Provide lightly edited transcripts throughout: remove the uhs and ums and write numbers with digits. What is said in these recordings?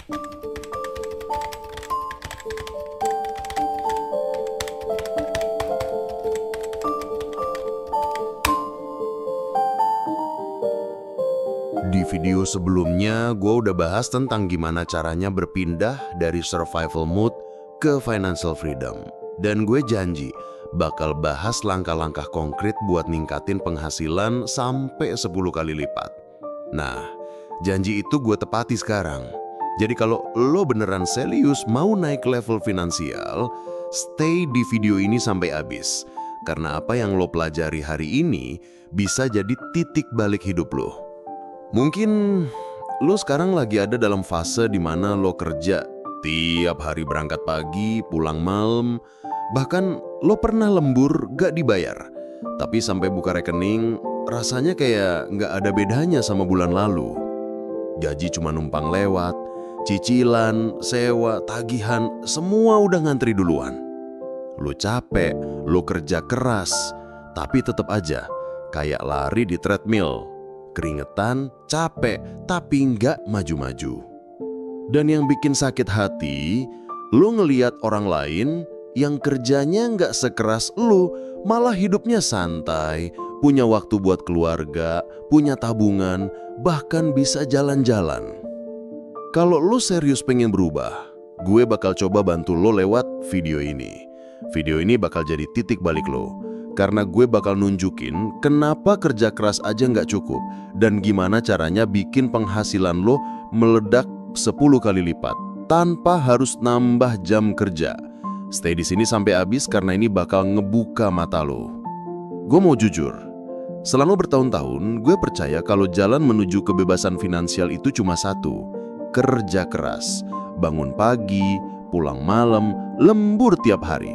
Di video sebelumnya, gue udah bahas tentang gimana caranya berpindah dari survival mode ke financial freedom. Dan gue janji bakal bahas langkah-langkah konkret buat ningkatin penghasilan sampai 10 kali lipat. Nah, janji itu gue tepati sekarang. Jadi kalau lo beneran serius mau naik level finansial, stay di video ini sampai habis. Karena apa yang lo pelajari hari ini bisa jadi titik balik hidup lo. Mungkin lo sekarang lagi ada dalam fase di mana lo kerja tiap hari, berangkat pagi, pulang malam. Bahkan lo pernah lembur gak dibayar. Tapi sampai buka rekening, rasanya kayak gak ada bedanya sama bulan lalu. Gaji cuma numpang lewat, cicilan, sewa, tagihan, semua udah ngantri duluan. Lo capek, lo kerja keras, tapi tetap aja kayak lari di treadmill. Keringetan, capek, tapi nggak maju-maju. Dan yang bikin sakit hati, lu ngeliat orang lain yang kerjanya nggak sekeras lu, malah hidupnya santai, punya waktu buat keluarga, punya tabungan, bahkan bisa jalan-jalan. Kalau lu serius pengen berubah, gue bakal coba bantu lo lewat video ini. Video ini bakal jadi titik balik lo. Karena gue bakal nunjukin kenapa kerja keras aja nggak cukup dan gimana caranya bikin penghasilan lo meledak 10 kali lipat tanpa harus nambah jam kerja. Stay di sini sampai habis karena ini bakal ngebuka mata lo. Gue mau jujur, selama bertahun-tahun gue percaya kalau jalan menuju kebebasan finansial itu cuma satu, kerja keras, bangun pagi, pulang malam, lembur tiap hari.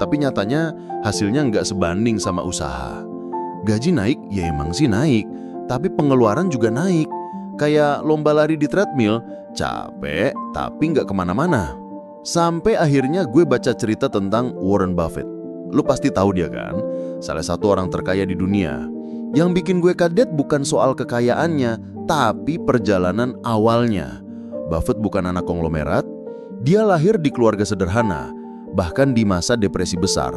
Tapi nyatanya hasilnya nggak sebanding sama usaha. Gaji naik, ya emang sih naik, tapi pengeluaran juga naik. Kayak lomba lari di treadmill, capek tapi nggak kemana-mana. Sampai akhirnya gue baca cerita tentang Warren Buffett. Lu pasti tahu dia kan, salah satu orang terkaya di dunia. Yang bikin gue kaget bukan soal kekayaannya, tapi perjalanan awalnya. Buffett bukan anak konglomerat, dia lahir di keluarga sederhana. Bahkan di masa depresi besar.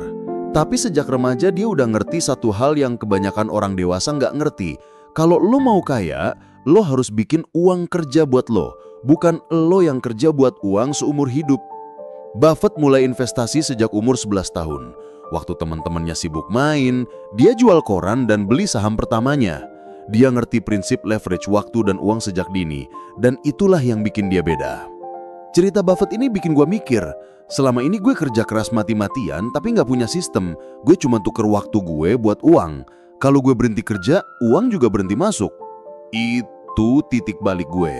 Tapi sejak remaja dia udah ngerti satu hal yang kebanyakan orang dewasa nggak ngerti. Kalau lo mau kaya, lo harus bikin uang kerja buat lo. Bukan lo yang kerja buat uang seumur hidup. Buffett mulai investasi sejak umur 11 tahun. Waktu teman-temannya sibuk main, dia jual koran dan beli saham pertamanya. Dia ngerti prinsip leverage waktu dan uang sejak dini. Dan itulah yang bikin dia beda. Cerita Buffett ini bikin gue mikir, selama ini gue kerja keras mati-matian tapi gak punya sistem. Gue cuma tuker waktu gue buat uang. Kalau gue berhenti kerja, uang juga berhenti masuk. Itu titik balik gue.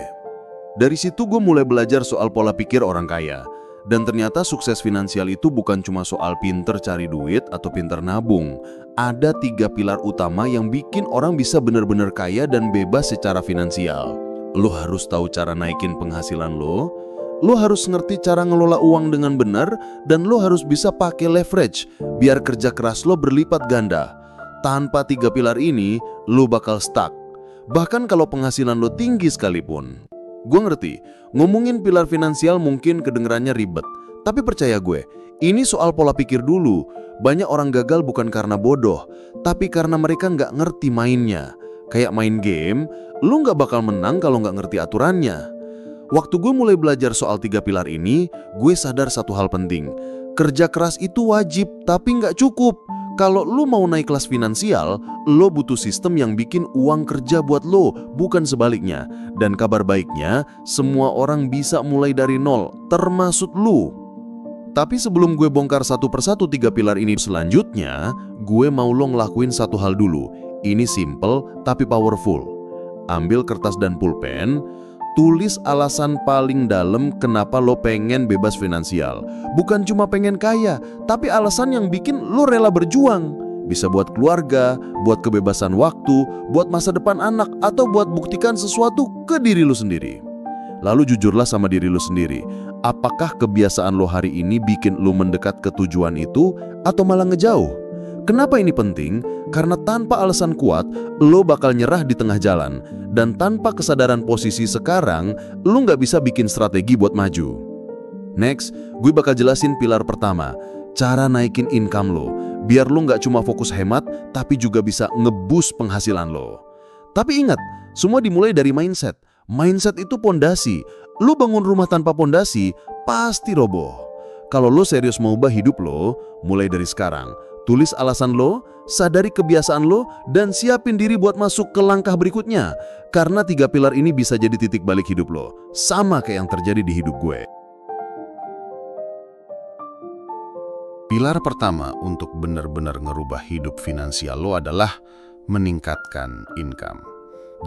Dari situ gue mulai belajar soal pola pikir orang kaya. Dan ternyata sukses finansial itu bukan cuma soal pinter cari duit atau pinter nabung. Ada 3 pilar utama yang bikin orang bisa benar-benar kaya dan bebas secara finansial. Lo harus tahu cara naikin penghasilan lo. Lo harus ngerti cara ngelola uang dengan benar dan lo harus bisa pakai leverage biar kerja keras lo berlipat ganda. Tanpa 3 pilar ini, lo bakal stuck. Bahkan kalau penghasilan lo tinggi sekalipun. Gue ngerti, ngomongin pilar finansial mungkin kedengerannya ribet. Tapi percaya gue, ini soal pola pikir dulu. Banyak orang gagal bukan karena bodoh, tapi karena mereka nggak ngerti mainnya. Kayak main game, lo nggak bakal menang kalau nggak ngerti aturannya. Waktu gue mulai belajar soal 3 pilar ini, gue sadar satu hal penting. Kerja keras itu wajib, tapi nggak cukup. Kalau lo mau naik kelas finansial, lo butuh sistem yang bikin uang kerja buat lo, bukan sebaliknya. Dan kabar baiknya, semua orang bisa mulai dari nol, termasuk lo. Tapi sebelum gue bongkar satu persatu 3 pilar ini selanjutnya, gue mau lo ngelakuin satu hal dulu. Ini simple tapi powerful. Ambil kertas dan pulpen. Tulis alasan paling dalam kenapa lo pengen bebas finansial. Bukan cuma pengen kaya, tapi alasan yang bikin lo rela berjuang. Bisa buat keluarga, buat kebebasan waktu, buat masa depan anak, atau buat buktikan sesuatu ke diri lo sendiri. Lalu jujurlah sama diri lo sendiri. Apakah kebiasaan lo hari ini bikin lo mendekat ke tujuan itu atau malah ngejauh? Kenapa ini penting? Karena tanpa alasan kuat, lo bakal nyerah di tengah jalan. Dan tanpa kesadaran posisi sekarang, lo nggak bisa bikin strategi buat maju. Next, gue bakal jelasin pilar pertama, cara naikin income lo. Biar lo nggak cuma fokus hemat, tapi juga bisa ngeboost penghasilan lo. Tapi ingat, semua dimulai dari mindset. Mindset itu pondasi. Lo bangun rumah tanpa pondasi, pasti roboh. Kalau lo serius mau ubah hidup lo, mulai dari sekarang. Tulis alasan lo, sadari kebiasaan lo, dan siapin diri buat masuk ke langkah berikutnya. Karena 3 pilar ini bisa jadi titik balik hidup lo. Sama kayak yang terjadi di hidup gue. Pilar pertama untuk benar-benar ngerubah hidup finansial lo adalah meningkatkan income.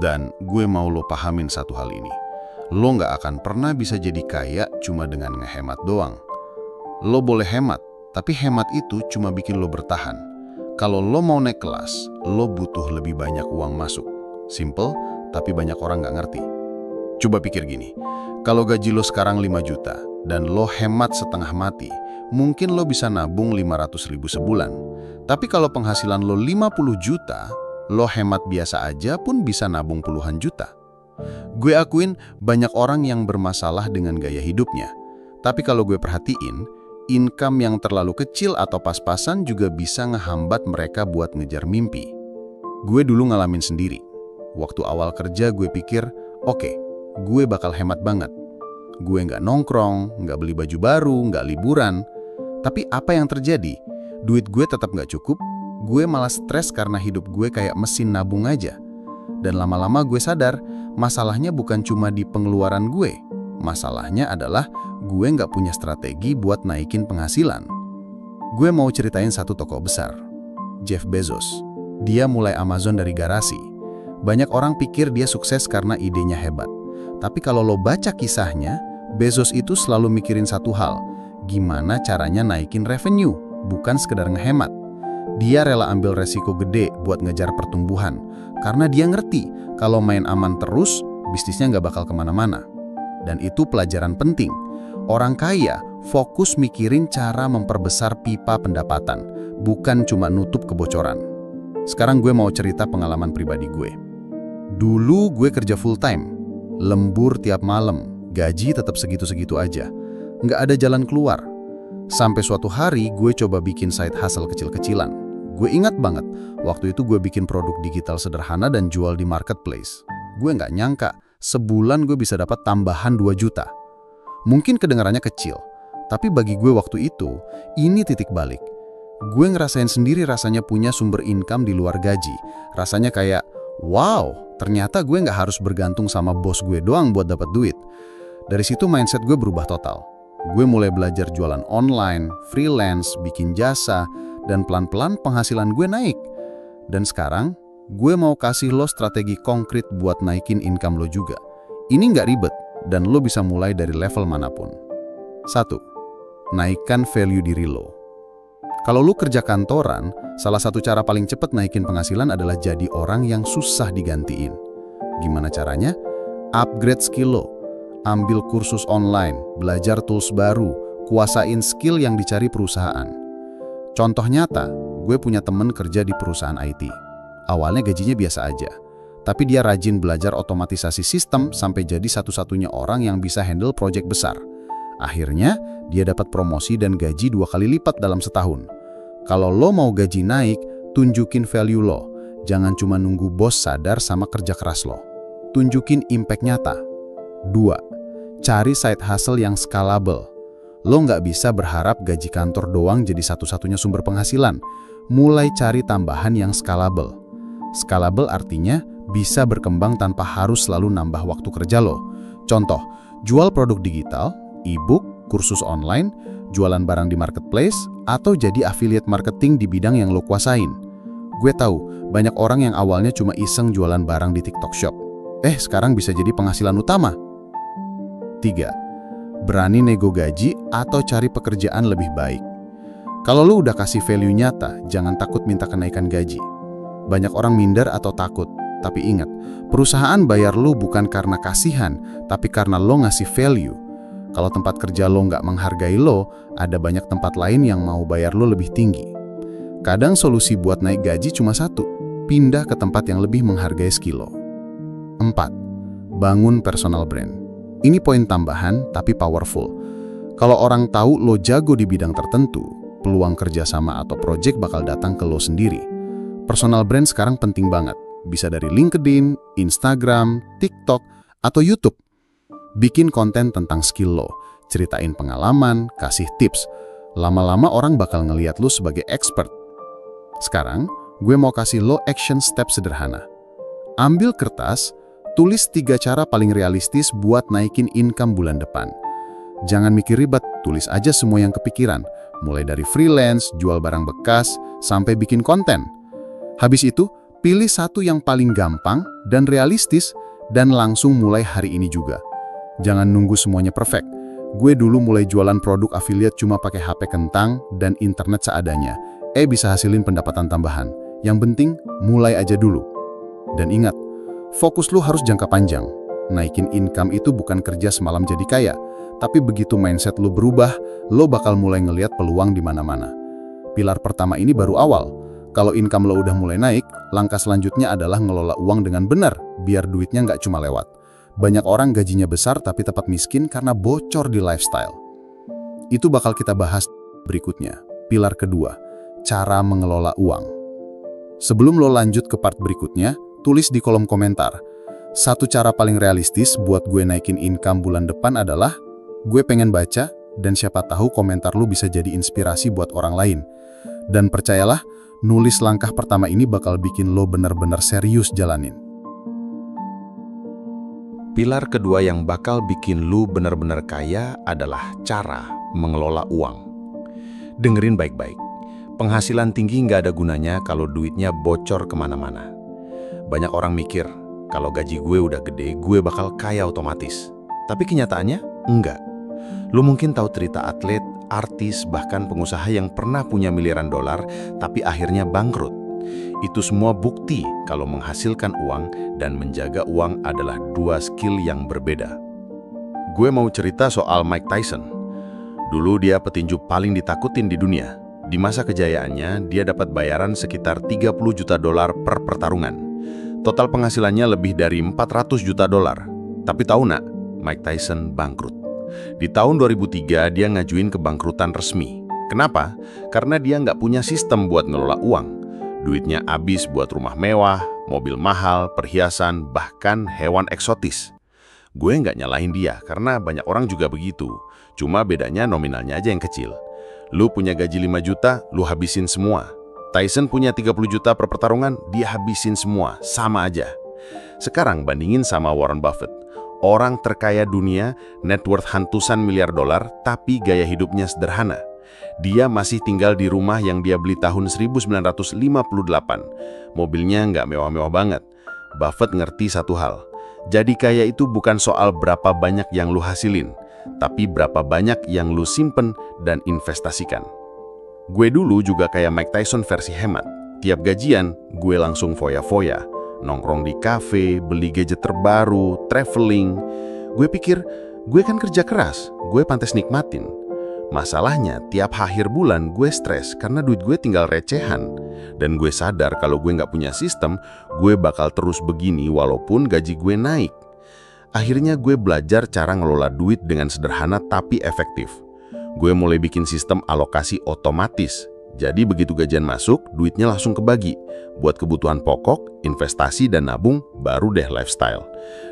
Dan gue mau lo pahamin satu hal ini. Lo nggak akan pernah bisa jadi kaya cuma dengan ngehemat doang. Lo boleh hemat, tapi hemat itu cuma bikin lo bertahan. Kalau lo mau naik kelas, lo butuh lebih banyak uang masuk. Simple, tapi banyak orang nggak ngerti. Coba pikir gini, kalau gaji lo sekarang 5 juta dan lo hemat setengah mati, mungkin lo bisa nabung 500.000 sebulan. Tapi kalau penghasilan lo 50 juta, lo hemat biasa aja pun bisa nabung puluhan juta. Gue akuin banyak orang yang bermasalah dengan gaya hidupnya. Tapi kalau gue perhatiin, income yang terlalu kecil atau pas-pasan juga bisa ngehambat mereka buat ngejar mimpi. Gue dulu ngalamin sendiri. Waktu awal kerja gue pikir, oke, gue bakal hemat banget. Gue nggak nongkrong, nggak beli baju baru, nggak liburan. Tapi apa yang terjadi? Duit gue tetap nggak cukup, gue malah stres karena hidup gue kayak mesin nabung aja. Dan lama-lama gue sadar, masalahnya bukan cuma di pengeluaran gue. Masalahnya adalah gue nggak punya strategi buat naikin penghasilan. Gue mau ceritain satu tokoh besar, Jeff Bezos. Dia mulai Amazon dari garasi. Banyak orang pikir dia sukses karena idenya hebat. Tapi kalau lo baca kisahnya, Bezos itu selalu mikirin satu hal, gimana caranya naikin revenue, bukan sekedar ngehemat. Dia rela ambil resiko gede buat ngejar pertumbuhan, karena dia ngerti kalau main aman terus, bisnisnya nggak bakal kemana-mana. Dan itu pelajaran penting. Orang kaya fokus mikirin cara memperbesar pipa pendapatan, bukan cuma nutup kebocoran. Sekarang gue mau cerita pengalaman pribadi gue. Dulu gue kerja full time, lembur tiap malam, gaji tetap segitu-segitu aja. Nggak ada jalan keluar. Sampai suatu hari gue coba bikin side hustle kecil-kecilan. Gue ingat banget, waktu itu gue bikin produk digital sederhana dan jual di marketplace. Gue nggak nyangka, sebulan gue bisa dapat tambahan 2 juta. Mungkin kedengarannya kecil, tapi bagi gue waktu itu, ini titik balik. Gue ngerasain sendiri rasanya punya sumber income di luar gaji. Rasanya kayak, wow, ternyata gue nggak harus bergantung sama bos gue doang buat dapat duit. Dari situ mindset gue berubah total. Gue mulai belajar jualan online, freelance, bikin jasa, dan pelan-pelan penghasilan gue naik. Dan sekarang, gue mau kasih lo strategi konkret buat naikin income lo juga. Ini nggak ribet, dan lo bisa mulai dari level manapun. 1. Naikkan value diri lo. Kalau lo kerja kantoran, salah satu cara paling cepat naikin penghasilan adalah jadi orang yang susah digantiin. Gimana caranya? Upgrade skill lo. Ambil kursus online, belajar tools baru, kuasain skill yang dicari perusahaan. Contoh nyata, gue punya temen kerja di perusahaan IT. Awalnya gajinya biasa aja, tapi dia rajin belajar otomatisasi sistem sampai jadi satu-satunya orang yang bisa handle proyek besar. Akhirnya, dia dapat promosi dan gaji 2 kali lipat dalam setahun. Kalau lo mau gaji naik, tunjukin value lo. Jangan cuma nunggu bos sadar sama kerja keras lo. Tunjukin impact nyata. 2. Cari side hustle yang scalable. Lo nggak bisa berharap gaji kantor doang jadi satu-satunya sumber penghasilan. Mulai cari tambahan yang scalable. Scalable artinya bisa berkembang tanpa harus selalu nambah waktu kerja lo. Contoh, jual produk digital, e-book, kursus online, jualan barang di marketplace, atau jadi affiliate marketing di bidang yang lo kuasain. Gue tahu, banyak orang yang awalnya cuma iseng jualan barang di TikTok Shop. Sekarang bisa jadi penghasilan utama. 3. Berani nego gaji atau cari pekerjaan lebih baik. Kalau lo udah kasih value nyata, jangan takut minta kenaikan gaji. Banyak orang minder atau takut, tapi ingat, perusahaan bayar lo bukan karena kasihan, tapi karena lo ngasih value. Kalau tempat kerja lo nggak menghargai lo, ada banyak tempat lain yang mau bayar lo lebih tinggi. Kadang solusi buat naik gaji cuma satu, pindah ke tempat yang lebih menghargai skill lo. 4. Bangun personal brand. Ini poin tambahan tapi powerful. Kalau orang tahu lo jago di bidang tertentu, peluang kerjasama atau project bakal datang ke lo sendiri. Personal brand sekarang penting banget. Bisa dari LinkedIn, Instagram, TikTok, atau YouTube. Bikin konten tentang skill lo, ceritain pengalaman, kasih tips. Lama-lama orang bakal ngeliat lo sebagai expert. Sekarang, gue mau kasih lo action step sederhana. Ambil kertas, tulis 3 cara paling realistis buat naikin income bulan depan. Jangan mikir ribet, tulis aja semua yang kepikiran. Mulai dari freelance, jual barang bekas, sampai bikin konten. Habis itu, pilih satu yang paling gampang dan realistis dan langsung mulai hari ini juga. Jangan nunggu semuanya perfect. Gue dulu mulai jualan produk affiliate cuma pakai HP kentang dan internet seadanya. Bisa hasilin pendapatan tambahan. Yang penting, mulai aja dulu. Dan ingat, fokus lu harus jangka panjang. Naikin income itu bukan kerja semalam jadi kaya, tapi begitu mindset lu berubah, lo bakal mulai ngelihat peluang di mana-mana. Pilar pertama ini baru awal. Kalau income lo udah mulai naik, langkah selanjutnya adalah ngelola uang dengan benar, biar duitnya nggak cuma lewat. Banyak orang gajinya besar tapi tetap miskin karena bocor di lifestyle. Itu bakal kita bahas berikutnya. Pilar kedua, cara mengelola uang. Sebelum lo lanjut ke part berikutnya, tulis di kolom komentar. Satu cara paling realistis buat gue naikin income bulan depan adalah, gue pengen baca, dan siapa tahu komentar lo bisa jadi inspirasi buat orang lain. Dan percayalah, nulis langkah pertama ini bakal bikin lo benar-benar serius jalanin. Pilar kedua yang bakal bikin lu benar-benar kaya adalah cara mengelola uang. Dengerin baik-baik. Penghasilan tinggi nggak ada gunanya kalau duitnya bocor kemana-mana. Banyak orang mikir, kalau gaji gue udah gede, gue bakal kaya otomatis. Tapi kenyataannya, enggak. Lu mungkin tahu cerita atlet, artis, bahkan pengusaha yang pernah punya miliaran dolar, tapi akhirnya bangkrut. Itu semua bukti kalau menghasilkan uang dan menjaga uang adalah 2 skill yang berbeda. Gue mau cerita soal Mike Tyson. Dulu dia petinju paling ditakutin di dunia. Di masa kejayaannya, dia dapat bayaran sekitar 30 juta dolar per pertarungan. Total penghasilannya lebih dari 400 juta dolar. Tapi tahu nggak, Mike Tyson bangkrut. Di tahun 2003, dia ngajuin kebangkrutan resmi. Kenapa? Karena dia nggak punya sistem buat ngelola uang. Duitnya habis buat rumah mewah, mobil mahal, perhiasan, bahkan hewan eksotis. Gue nggak nyalahin dia, karena banyak orang juga begitu. Cuma bedanya nominalnya aja yang kecil. Lu punya gaji 5 juta, lu habisin semua. Tyson punya 30 juta per pertarungan, dia habisin semua, sama aja. Sekarang bandingin sama Warren Buffett. Orang terkaya dunia, net worth hantusan miliar dolar, tapi gaya hidupnya sederhana. Dia masih tinggal di rumah yang dia beli tahun 1958. Mobilnya nggak mewah-mewah banget. Buffett ngerti satu hal. Jadi kaya itu bukan soal berapa banyak yang lu hasilin, tapi berapa banyak yang lu simpen dan investasikan. Gue dulu juga kayak Mike Tyson versi hemat. Tiap gajian, gue langsung foya-foya. Nongkrong di kafe, beli gadget terbaru, traveling. Gue pikir, gue kan kerja keras, gue pantas nikmatin. Masalahnya, tiap akhir bulan gue stres karena duit gue tinggal recehan. Dan gue sadar kalau gue nggak punya sistem, gue bakal terus begini walaupun gaji gue naik. Akhirnya gue belajar cara ngelola duit dengan sederhana tapi efektif. Gue mulai bikin sistem alokasi otomatis. Jadi begitu gajian masuk, duitnya langsung kebagi. Buat kebutuhan pokok, investasi dan nabung, baru deh lifestyle.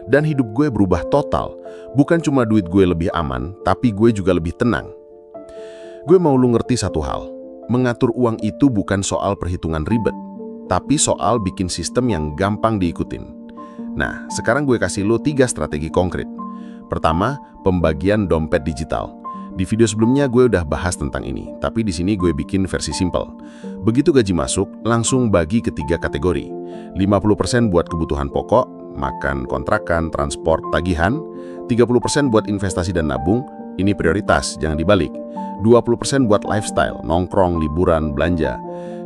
Dan hidup gue berubah total. Bukan cuma duit gue lebih aman, tapi gue juga lebih tenang. Gue mau lu ngerti satu hal. Mengatur uang itu bukan soal perhitungan ribet, tapi soal bikin sistem yang gampang diikutin. Nah, sekarang gue kasih lu 3 strategi konkret. Pertama, pembagian dompet digital. Di video sebelumnya gue udah bahas tentang ini, tapi di sini gue bikin versi simple. Begitu gaji masuk, langsung bagi ke 3 kategori. 50% buat kebutuhan pokok, makan, kontrakan, transport, tagihan. 30% buat investasi dan nabung, ini prioritas, jangan dibalik. 20% buat lifestyle, nongkrong, liburan, belanja.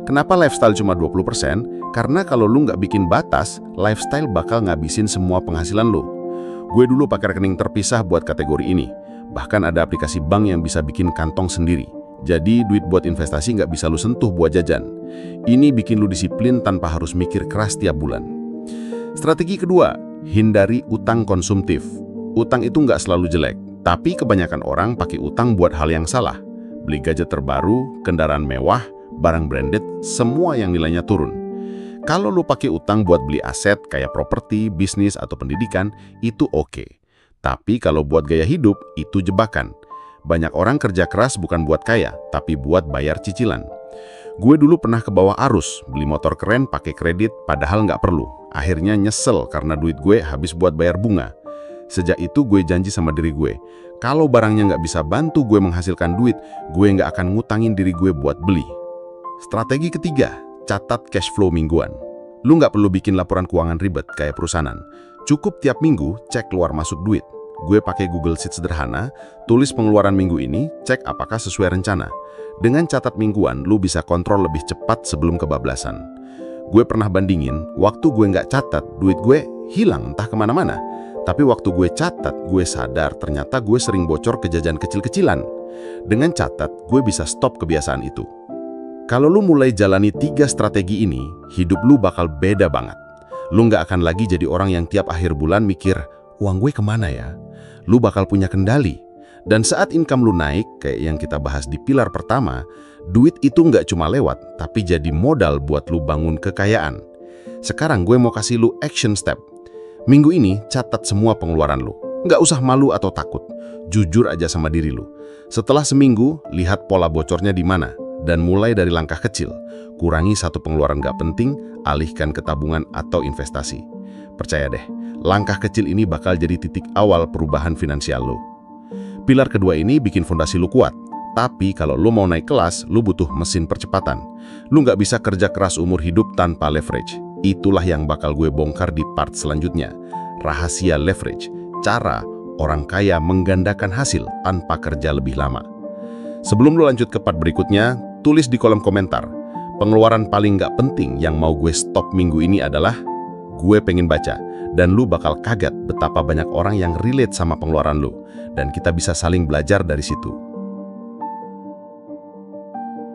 Kenapa lifestyle cuma 20%? Karena kalau lu nggak bikin batas, lifestyle bakal ngabisin semua penghasilan lu. Gue dulu pakai rekening terpisah buat kategori ini. Bahkan ada aplikasi bank yang bisa bikin kantong sendiri. Jadi duit buat investasi nggak bisa lu sentuh buat jajan. Ini bikin lu disiplin tanpa harus mikir keras tiap bulan. Strategi kedua, hindari utang konsumtif. Utang itu nggak selalu jelek, tapi kebanyakan orang pakai utang buat hal yang salah. Beli gadget terbaru, kendaraan mewah, barang branded, semua yang nilainya turun. Kalau lu pakai utang buat beli aset kayak properti, bisnis, atau pendidikan, itu oke. Tapi kalau buat gaya hidup, itu jebakan. Banyak orang kerja keras bukan buat kaya, tapi buat bayar cicilan. Gue dulu pernah ke bawah arus, beli motor keren pakai kredit padahal nggak perlu. Akhirnya nyesel karena duit gue habis buat bayar bunga. Sejak itu gue janji sama diri gue, kalau barangnya nggak bisa bantu gue menghasilkan duit, gue nggak akan ngutangin diri gue buat beli. Strategi ketiga, catat cash flow mingguan. Lu nggak perlu bikin laporan keuangan ribet kayak perusahaan. Cukup tiap minggu cek keluar masuk duit. Gue pakai Google Sheets sederhana, tulis pengeluaran minggu ini, cek apakah sesuai rencana. Dengan catat mingguan, lu bisa kontrol lebih cepat sebelum kebablasan. Gue pernah bandingin, waktu gue nggak catat, duit gue hilang entah kemana-mana. Tapi waktu gue catat, gue sadar ternyata gue sering bocor ke jajan kecil-kecilan. Dengan catat, gue bisa stop kebiasaan itu. Kalau lu mulai jalani 3 strategi ini, hidup lu bakal beda banget. Lu nggak akan lagi jadi orang yang tiap akhir bulan mikir, uang gue kemana ya? Lu bakal punya kendali. Dan saat income lu naik, kayak yang kita bahas di pilar pertama, duit itu nggak cuma lewat, tapi jadi modal buat lu bangun kekayaan. Sekarang gue mau kasih lu action step. Minggu ini, catat semua pengeluaran lu. Nggak usah malu atau takut. Jujur aja sama diri lu. Setelah seminggu, lihat pola bocornya di mana. Dan mulai dari langkah kecil, kurangi satu pengeluaran gak penting, alihkan ke tabungan atau investasi. Percaya deh, langkah kecil ini bakal jadi titik awal perubahan finansial lo. Pilar kedua ini bikin fondasi lu kuat, tapi kalau lu mau naik kelas, lu butuh mesin percepatan. Lu gak bisa kerja keras umur hidup tanpa leverage. Itulah yang bakal gue bongkar di part selanjutnya. Rahasia leverage, cara orang kaya menggandakan hasil tanpa kerja lebih lama. Sebelum lu lanjut ke part berikutnya, tulis di kolom komentar, pengeluaran paling nggak penting yang mau gue stop minggu ini adalah, gue pengen baca, dan lu bakal kaget betapa banyak orang yang relate sama pengeluaran lu, dan kita bisa saling belajar dari situ.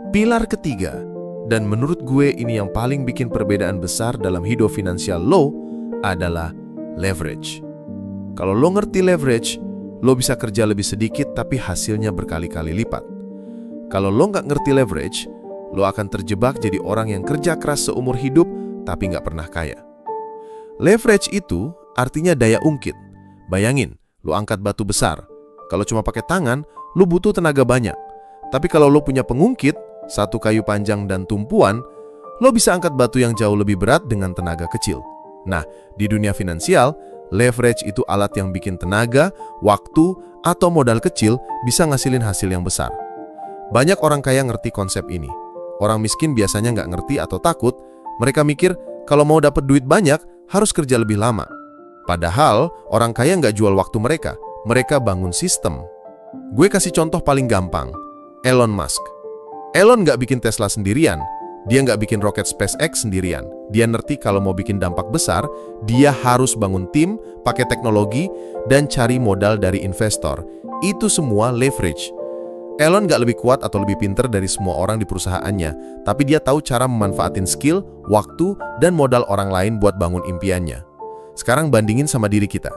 Pilar ketiga, dan menurut gue ini yang paling bikin perbedaan besar dalam hidup finansial lo, adalah leverage. Kalau lo ngerti leverage, lo bisa kerja lebih sedikit tapi hasilnya berkali-kali lipat. Kalau lo nggak ngerti leverage, lo akan terjebak jadi orang yang kerja keras seumur hidup tapi nggak pernah kaya. Leverage itu artinya daya ungkit. Bayangin, lo angkat batu besar. Kalau cuma pakai tangan, lo butuh tenaga banyak. Tapi kalau lo punya pengungkit, satu kayu panjang dan tumpuan, lo bisa angkat batu yang jauh lebih berat dengan tenaga kecil. Nah, di dunia finansial, leverage itu alat yang bikin tenaga, waktu, atau modal kecil bisa ngasilin hasil yang besar. Banyak orang kaya ngerti konsep ini. Orang miskin biasanya nggak ngerti atau takut. Mereka mikir kalau mau dapat duit banyak harus kerja lebih lama. Padahal orang kaya nggak jual waktu mereka. Mereka bangun sistem. Gue kasih contoh paling gampang. Elon Musk. Elon nggak bikin Tesla sendirian. Dia nggak bikin roket SpaceX sendirian. Dia ngerti kalau mau bikin dampak besar, dia harus bangun tim, pakai teknologi, dan cari modal dari investor. Itu semua leverage. Elon nggak lebih kuat atau lebih pinter dari semua orang di perusahaannya, tapi dia tahu cara memanfaatin skill, waktu, dan modal orang lain buat bangun impiannya. Sekarang bandingin sama diri kita.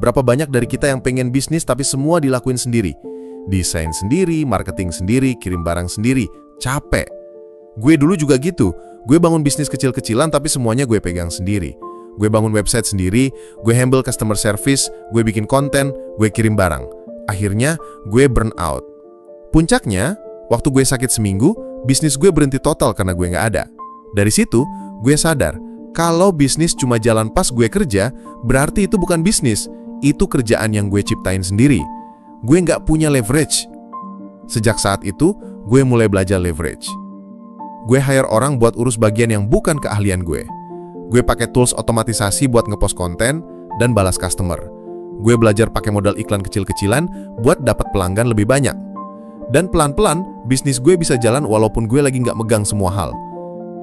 Berapa banyak dari kita yang pengen bisnis tapi semua dilakuin sendiri? Desain sendiri, marketing sendiri, kirim barang sendiri. Capek. Gue dulu juga gitu. Gue bangun bisnis kecil-kecilan tapi semuanya gue pegang sendiri. Gue bangun website sendiri, gue handle customer service, gue bikin konten, gue kirim barang. Akhirnya, gue burn out. Puncaknya, waktu gue sakit seminggu, bisnis gue berhenti total karena gue nggak ada. Dari situ, gue sadar, kalau bisnis cuma jalan pas gue kerja, berarti itu bukan bisnis, itu kerjaan yang gue ciptain sendiri. Gue nggak punya leverage. Sejak saat itu, gue mulai belajar leverage. Gue hire orang buat urus bagian yang bukan keahlian gue. Gue pakai tools otomatisasi buat ngepost konten dan balas customer. Gue belajar pakai modal iklan kecil-kecilan buat dapat pelanggan lebih banyak. Dan pelan-pelan, bisnis gue bisa jalan walaupun gue lagi nggak megang semua hal.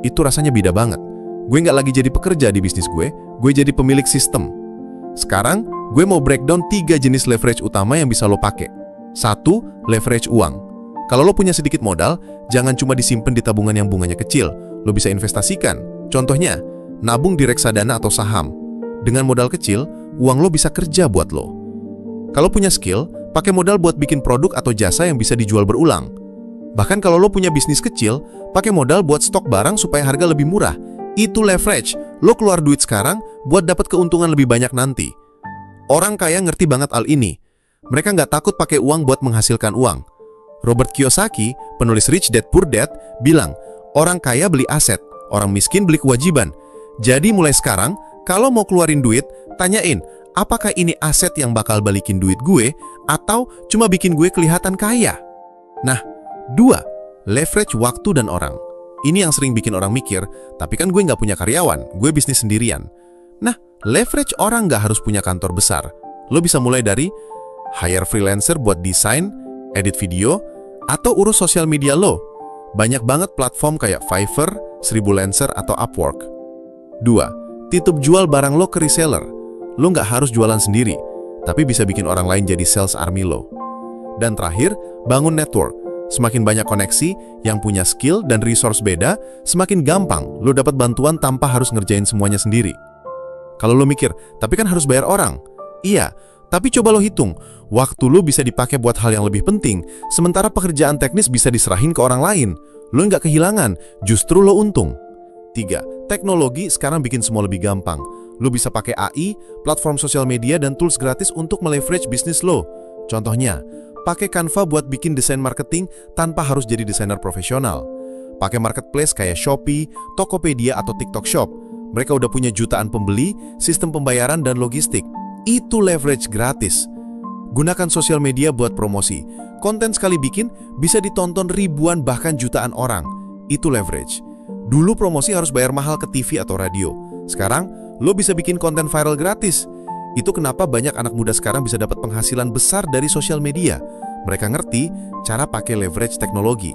Itu rasanya beda banget. Gue nggak lagi jadi pekerja di bisnis gue jadi pemilik sistem. Sekarang, gue mau breakdown 3 jenis leverage utama yang bisa lo pakai. 1. Leverage uang. Kalau lo punya sedikit modal, jangan cuma disimpan di tabungan yang bunganya kecil. Lo bisa investasikan. Contohnya, nabung di reksadana atau saham. Dengan modal kecil, uang lo bisa kerja buat lo. Kalau punya skill, pakai modal buat bikin produk atau jasa yang bisa dijual berulang. Bahkan kalau lo punya bisnis kecil, pakai modal buat stok barang supaya harga lebih murah. Itu leverage. Lo keluar duit sekarang buat dapat keuntungan lebih banyak nanti. Orang kaya ngerti banget hal ini. Mereka nggak takut pakai uang buat menghasilkan uang. Robert Kiyosaki, penulis Rich Dad Poor Dad, bilang, orang kaya beli aset, orang miskin beli kewajiban. Jadi mulai sekarang, kalau mau keluarin duit, tanyain, apakah ini aset yang bakal balikin duit gue, atau cuma bikin gue kelihatan kaya? Nah, 2. Leverage waktu dan orang. Ini yang sering bikin orang mikir, tapi kan gue nggak punya karyawan, gue bisnis sendirian. Nah, leverage orang nggak harus punya kantor besar. Lo bisa mulai dari hire freelancer buat desain, edit video, atau urus sosial media lo. Banyak banget platform kayak Fiverr, 1000 Lancer, atau Upwork. 2. Titip jual barang lo ke reseller. Lo nggak harus jualan sendiri, tapi bisa bikin orang lain jadi sales army lo. Dan terakhir, bangun network. Semakin banyak koneksi yang punya skill dan resource beda, semakin gampang lo dapat bantuan tanpa harus ngerjain semuanya sendiri. Kalau lo mikir, tapi kan harus bayar orang. Iya, tapi coba lo hitung, waktu lo bisa dipakai buat hal yang lebih penting, sementara pekerjaan teknis bisa diserahin ke orang lain. Lo nggak kehilangan, justru lo untung. 3. Teknologi sekarang bikin semua lebih gampang. Lo bisa pakai AI, platform sosial media, dan tools gratis untuk meleverage bisnis lo. Contohnya, pakai Canva buat bikin desain marketing tanpa harus jadi desainer profesional. Pakai marketplace kayak Shopee, Tokopedia, atau TikTok Shop. Mereka udah punya jutaan pembeli, sistem pembayaran, dan logistik. Itu leverage gratis. Gunakan sosial media buat promosi. Konten sekali bikin bisa ditonton ribuan bahkan jutaan orang. Itu leverage. Dulu promosi harus bayar mahal ke TV atau radio. Sekarang, lo bisa bikin konten viral gratis. Itu kenapa banyak anak muda sekarang bisa dapat penghasilan besar dari sosial media. Mereka ngerti cara pakai leverage teknologi.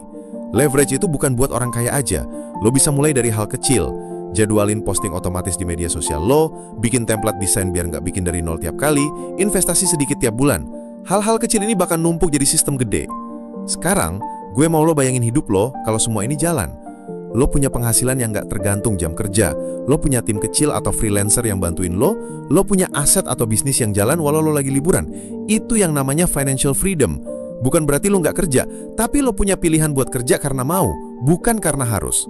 Leverage itu bukan buat orang kaya aja. Lo bisa mulai dari hal kecil. Jadwalin posting otomatis di media sosial lo, bikin template desain biar nggak bikin dari nol tiap kali, investasi sedikit tiap bulan. Hal-hal kecil ini bakal numpuk jadi sistem gede. Sekarang, gue mau lo bayangin hidup lo kalau semua ini jalan. Lo punya penghasilan yang nggak tergantung jam kerja, lo punya tim kecil atau freelancer yang bantuin lo punya aset atau bisnis yang jalan walau lo lagi liburan. Itu yang namanya financial freedom. Bukan berarti lo nggak kerja, tapi lo punya pilihan buat kerja karena mau, bukan karena harus.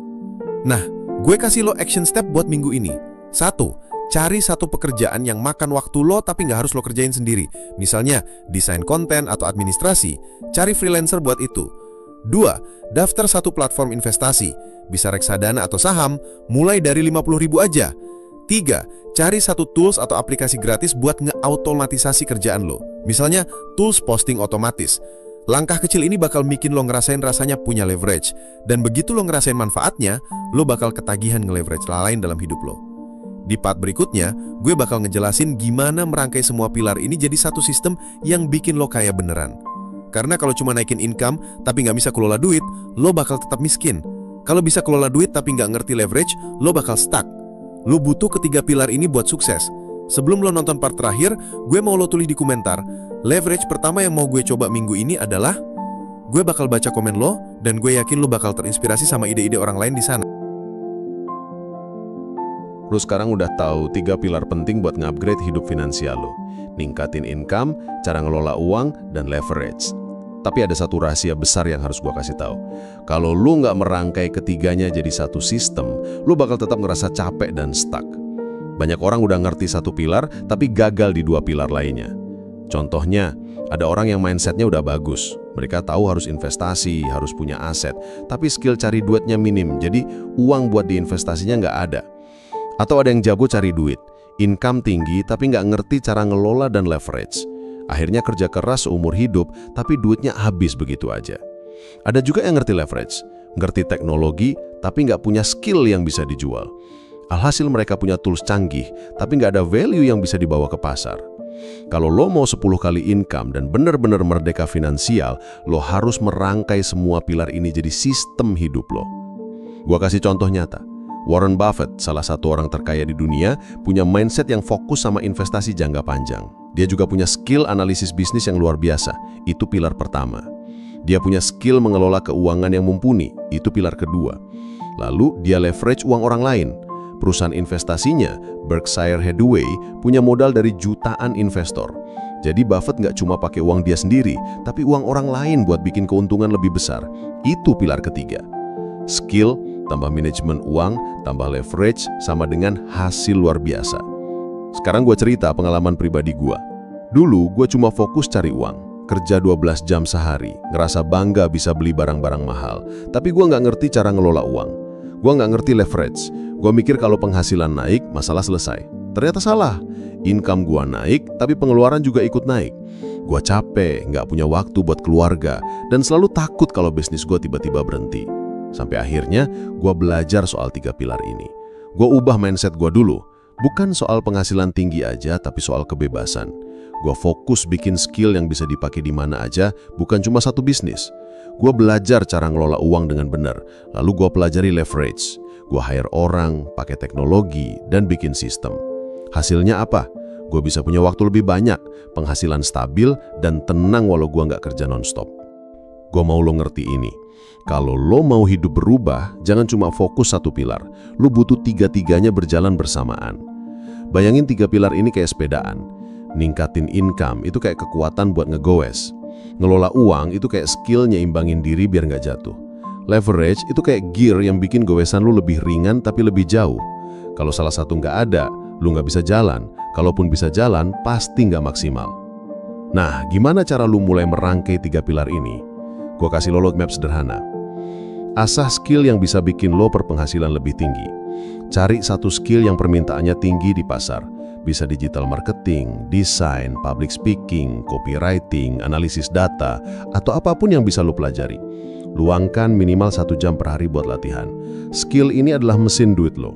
Nah, gue kasih lo action step buat minggu ini. 1. Cari satu pekerjaan yang makan waktu lo tapi nggak harus lo kerjain sendiri. Misalnya, desain konten atau administrasi. Cari freelancer buat itu. 2. Daftar satu platform investasi. Bisa reksadana atau saham, mulai dari 50.000 aja. 3. Cari satu tools atau aplikasi gratis buat ngeautomatisasi kerjaan lo. Misalnya, tools posting otomatis. Langkah kecil ini bakal bikin lo ngerasain rasanya punya leverage. Dan begitu lo ngerasain manfaatnya, lo bakal ketagihan nge-leverage lain dalam hidup lo. Di part berikutnya, gue bakal ngejelasin gimana merangkai semua pilar ini jadi satu sistem yang bikin lo kaya beneran. Karena kalau cuma naikin income tapi nggak bisa kelola duit, lo bakal tetap miskin. Kalau bisa kelola duit tapi nggak ngerti leverage, lo bakal stuck. Lo butuh ketiga pilar ini buat sukses. Sebelum lo nonton part terakhir, gue mau lo tulis di komentar, leverage pertama yang mau gue coba minggu ini adalah. Gue bakal baca komen lo, dan gue yakin lo bakal terinspirasi sama ide-ide orang lain di sana. Lo sekarang udah tahu 3 pilar penting buat nge-upgrade hidup finansial lo. Ningkatin income, cara ngelola uang, dan leverage. Tapi ada satu rahasia besar yang harus gua kasih tahu. Kalau lo nggak merangkai ketiganya jadi satu sistem, lo bakal tetap ngerasa capek dan stuck. Banyak orang udah ngerti satu pilar, tapi gagal di 2 pilar lainnya. Contohnya, ada orang yang mindsetnya udah bagus. Mereka tahu harus investasi, harus punya aset, tapi skill cari duitnya minim, jadi uang buat diinvestasinya nggak ada. Atau ada yang jago cari duit, income tinggi tapi nggak ngerti cara ngelola dan leverage. Akhirnya kerja keras seumur hidup, tapi duitnya habis begitu aja. Ada juga yang ngerti leverage, ngerti teknologi, tapi nggak punya skill yang bisa dijual. Alhasil mereka punya tools canggih, tapi nggak ada value yang bisa dibawa ke pasar. Kalau lo mau 10 kali income dan benar-benar merdeka finansial, lo harus merangkai semua pilar ini jadi sistem hidup lo. Gua kasih contoh nyata. Warren Buffett, salah satu orang terkaya di dunia, punya mindset yang fokus sama investasi jangka panjang. Dia juga punya skill analisis bisnis yang luar biasa. Itu pilar pertama. Dia punya skill mengelola keuangan yang mumpuni, itu pilar kedua. Lalu dia leverage uang orang lain. Perusahaan investasinya, Berkshire Hathaway, punya modal dari jutaan investor. Jadi Buffett nggak cuma pakai uang dia sendiri, tapi uang orang lain buat bikin keuntungan lebih besar. Itu pilar ketiga. Skill, tambah manajemen uang, tambah leverage, sama dengan hasil luar biasa. Sekarang gue cerita pengalaman pribadi gue. Dulu gue cuma fokus cari uang. Kerja 12 jam sehari, ngerasa bangga bisa beli barang-barang mahal. Tapi gue nggak ngerti cara ngelola uang. Gue nggak ngerti leverage. Gue mikir kalau penghasilan naik, masalah selesai. Ternyata salah. Income gue naik, tapi pengeluaran juga ikut naik. Gue capek, nggak punya waktu buat keluarga, dan selalu takut kalau bisnis gue tiba-tiba berhenti. Sampai akhirnya, gue belajar soal 3 pilar ini. Gue ubah mindset gue dulu. Bukan soal penghasilan tinggi aja, tapi soal kebebasan. Gue fokus bikin skill yang bisa dipakai di mana aja, bukan cuma satu bisnis. Gue belajar cara ngelola uang dengan benar, lalu gue pelajari leverage. Gue hire orang, pakai teknologi, dan bikin sistem. Hasilnya apa? Gue bisa punya waktu lebih banyak, penghasilan stabil, dan tenang walau gue nggak kerja non-stop. Gue mau lo ngerti ini. Kalau lo mau hidup berubah, jangan cuma fokus satu pilar. Lo butuh 3-tiganya berjalan bersamaan. Bayangin 3 pilar ini kayak sepedaan. Ningkatin income itu kayak kekuatan buat ngegoes. Ngelola uang itu kayak skill nyimbangin diri biar nggak jatuh. Leverage itu kayak gear yang bikin goesan lu lebih ringan tapi lebih jauh. Kalau salah satu nggak ada, lu nggak bisa jalan. Kalaupun bisa jalan, pasti nggak maksimal. Nah, gimana cara lu mulai merangkai 3 pilar ini? Gua kasih lo roadmap sederhana. Asah skill yang bisa bikin lo berpenghasilan lebih tinggi. Cari satu skill yang permintaannya tinggi di pasar. Bisa digital marketing, desain, public speaking, copywriting, analisis data, atau apapun yang bisa lo pelajari. Luangkan minimal 1 jam per hari buat latihan. Skill ini adalah mesin duit lo.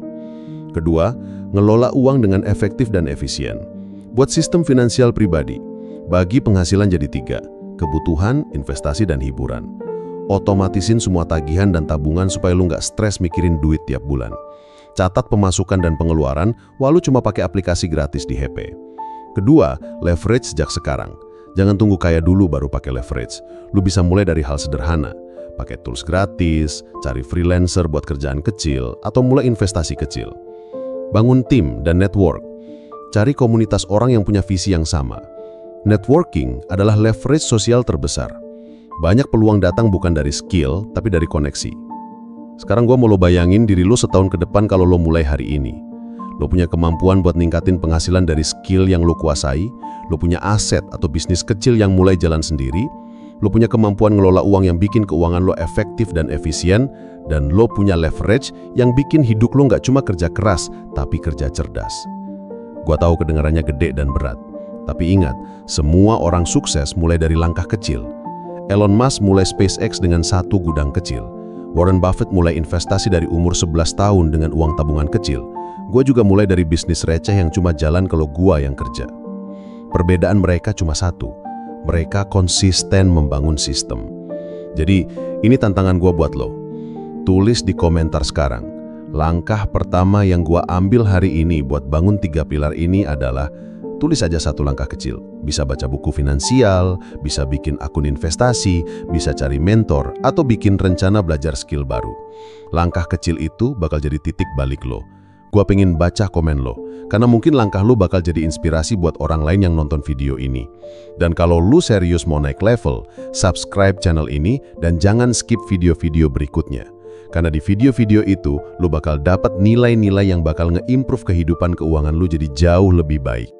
Kedua, ngelola uang dengan efektif dan efisien. Buat sistem finansial pribadi. Bagi penghasilan jadi 3, kebutuhan, investasi, dan hiburan. Otomatisin semua tagihan dan tabungan supaya lo nggak stres mikirin duit tiap bulan. Catat pemasukan dan pengeluaran, walau cuma pakai aplikasi gratis di HP. Kedua, leverage sejak sekarang. Jangan tunggu kaya dulu baru pakai leverage. Lu bisa mulai dari hal sederhana. Pakai tools gratis, cari freelancer buat kerjaan kecil, atau mulai investasi kecil. Bangun tim dan network. Cari komunitas orang yang punya visi yang sama. Networking adalah leverage sosial terbesar. Banyak peluang datang bukan dari skill, tapi dari koneksi. Sekarang gue mau lo bayangin diri lo setahun ke depan kalau lo mulai hari ini. Lo punya kemampuan buat ningkatin penghasilan dari skill yang lo kuasai, lo punya aset atau bisnis kecil yang mulai jalan sendiri, lo punya kemampuan ngelola uang yang bikin keuangan lo efektif dan efisien, dan lo punya leverage yang bikin hidup lo nggak cuma kerja keras, tapi kerja cerdas. Gue tahu kedengarannya gede dan berat, tapi ingat, semua orang sukses mulai dari langkah kecil. Elon Musk mulai SpaceX dengan 1 gudang kecil. Warren Buffett mulai investasi dari umur 11 tahun dengan uang tabungan kecil. Gue juga mulai dari bisnis receh yang cuma jalan kalau gue yang kerja. Perbedaan mereka cuma satu. Mereka konsisten membangun sistem. Jadi, ini tantangan gue buat lo. Tulis di komentar sekarang. Langkah pertama yang gue ambil hari ini buat bangun 3 pilar ini adalah tulis aja 1 langkah kecil. Bisa baca buku finansial, bisa bikin akun investasi, bisa cari mentor, atau bikin rencana belajar skill baru. Langkah kecil itu bakal jadi titik balik lo. Gua pengen baca komen lo, karena mungkin langkah lo bakal jadi inspirasi buat orang lain yang nonton video ini. Dan kalau lo serius mau naik level, subscribe channel ini dan jangan skip video-video berikutnya. Karena di video-video itu, lo bakal dapat nilai-nilai yang bakal nge-improve kehidupan keuangan lo jadi jauh lebih baik.